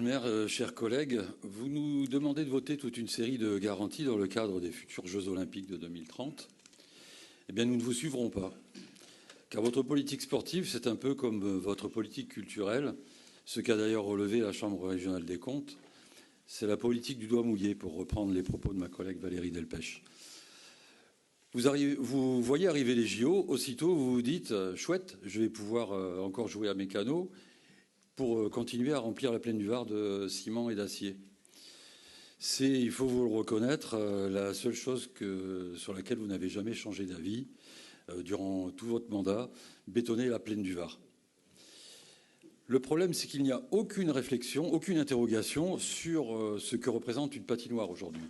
Maire, chers collègues, vous nous demandez de voter toute une série de garanties dans le cadre des futurs Jeux Olympiques de 2030. Eh bien, nous ne vous suivrons pas, car votre politique sportive, c'est un peu comme votre politique culturelle, ce qu'a d'ailleurs relevé la Chambre régionale des comptes. C'est la politique du doigt mouillé, pour reprendre les propos de ma collègue Valérie Delpech. Vous voyez arriver les JO, aussitôt vous vous dites « chouette, je vais pouvoir encore jouer à mes canaux » pour continuer à remplir la plaine du Var de ciment et d'acier. C'est, il faut vous le reconnaître, la seule chose sur laquelle vous n'avez jamais changé d'avis durant tout votre mandat, bétonner la plaine du Var. Le problème, c'est qu'il n'y a aucune réflexion, aucune interrogation sur ce que représente une patinoire aujourd'hui.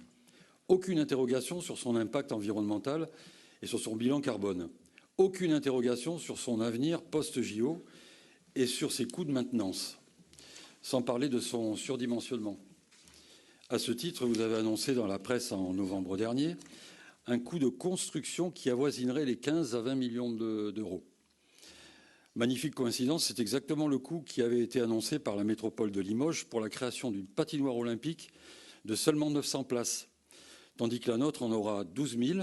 Aucune interrogation sur son impact environnemental et sur son bilan carbone. Aucune interrogation sur son avenir post-JO et sur ses coûts de maintenance, sans parler de son surdimensionnement. À ce titre, vous avez annoncé dans la presse en novembre dernier un coût de construction qui avoisinerait les 15 à 20 millions d'euros. Magnifique coïncidence, c'est exactement le coût qui avait été annoncé par la métropole de Limoges pour la création d'une patinoire olympique de seulement 900 places, tandis que la nôtre en aura 12 000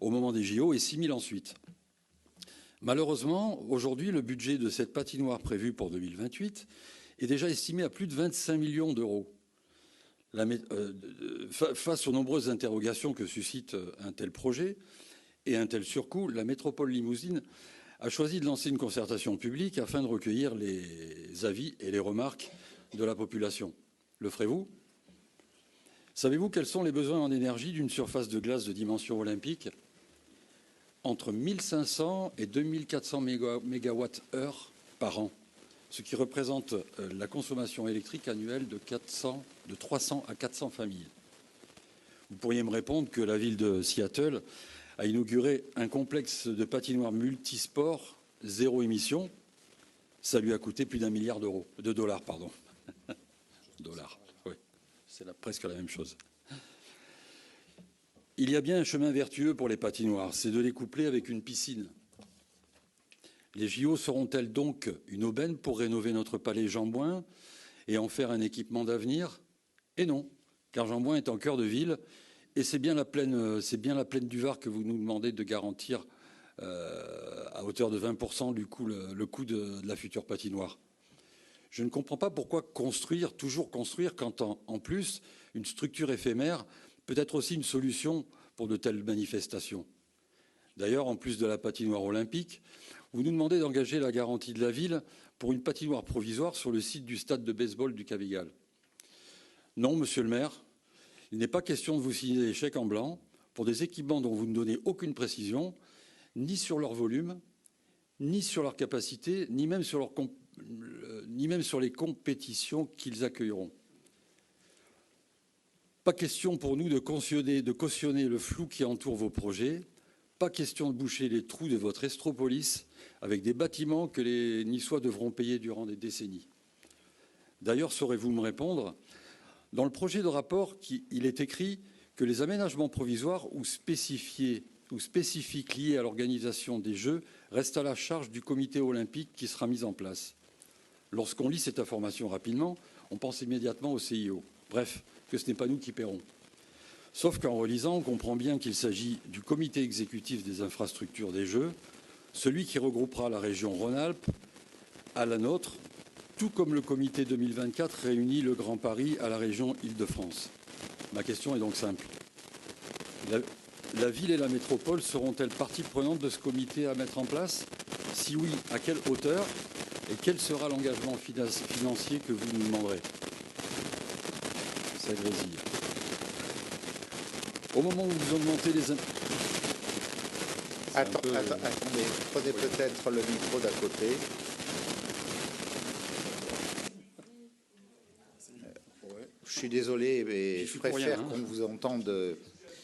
au moment des JO et 6 000 ensuite. Malheureusement, aujourd'hui, le budget de cette patinoire prévue pour 2028 est déjà estimé à plus de 25 millions d'euros. Face aux nombreuses interrogations que suscite un tel projet et un tel surcoût, la métropole limousine a choisi de lancer une concertation publique afin de recueillir les avis et les remarques de la population. Le ferez-vous ? Savez-vous quels sont les besoins en énergie d'une surface de glace de dimension olympique ? Entre 1500 et 2400 mégawatts-heure par an, ce qui représente la consommation électrique annuelle de 300 à 400 familles. Vous pourriez me répondre que la ville de Seattle a inauguré un complexe de patinoires multisports, zéro émission. Ça lui a coûté plus d'1 milliard de dollars. Dollars, oui, c'est presque la même chose. Il y a bien un chemin vertueux pour les patinoires, c'est de les coupler avec une piscine. Les JO seront-elles donc une aubaine pour rénover notre palais Jean-Bouin et en faire un équipement d'avenir? Et non, car Jean-Bouin est en cœur de ville et c'est bien la plaine du Var que vous nous demandez de garantir à hauteur de 20% du coût, le coût de la future patinoire. Je ne comprends pas pourquoi toujours construire, quand en plus une structure éphémère peut être aussi une solution pour de telles manifestations. D'ailleurs, en plus de la patinoire olympique, vous nous demandez d'engager la garantie de la ville pour une patinoire provisoire sur le site du stade de baseball du Cavigal. Non, monsieur le maire, il n'est pas question de vous signer des chèques en blanc pour des équipements dont vous ne donnez aucune précision, ni sur leur volume, ni sur leur capacité, ni même sur les compétitions qu'ils accueilleront. Pas question pour nous de cautionner le flou qui entoure vos projets. Pas question de boucher les trous de votre estropolis avec des bâtiments que les Niçois devront payer durant des décennies. D'ailleurs, saurez-vous me répondre? Dans le projet de rapport, il est écrit que les aménagements provisoires ou spécifiques liés à l'organisation des Jeux restent à la charge du comité olympique qui sera mis en place. Lorsqu'on lit cette information rapidement, on pense immédiatement au CIO. Bref, que ce n'est pas nous qui paierons. Sauf qu'en relisant, on comprend bien qu'il s'agit du comité exécutif des infrastructures des Jeux, celui qui regroupera la région Rhône-Alpes à la nôtre, tout comme le comité 2024 réunit le Grand Paris à la région Île-de-France. Ma question est donc simple. La ville et la métropole seront-elles partie prenante de ce comité à mettre en place? Si oui, à quelle hauteur? Et quel sera l'engagement financier que vous nous demanderez? Ça grésille. Au moment où vous augmentez les... Attendez, prenez peut-être le micro d'à côté. Je suis désolé, mais je préfère qu'on vous entende.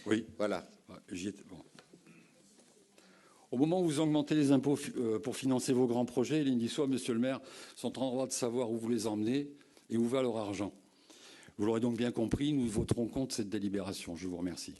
Oui. Voilà. Bon. Au moment où vous augmentez les impôts pour financer vos grands projets, les Niçois, monsieur le maire, sont en droit de savoir où vous les emmenez et où va leur argent. Vous l'aurez donc bien compris, nous voterons contre cette délibération. Je vous remercie.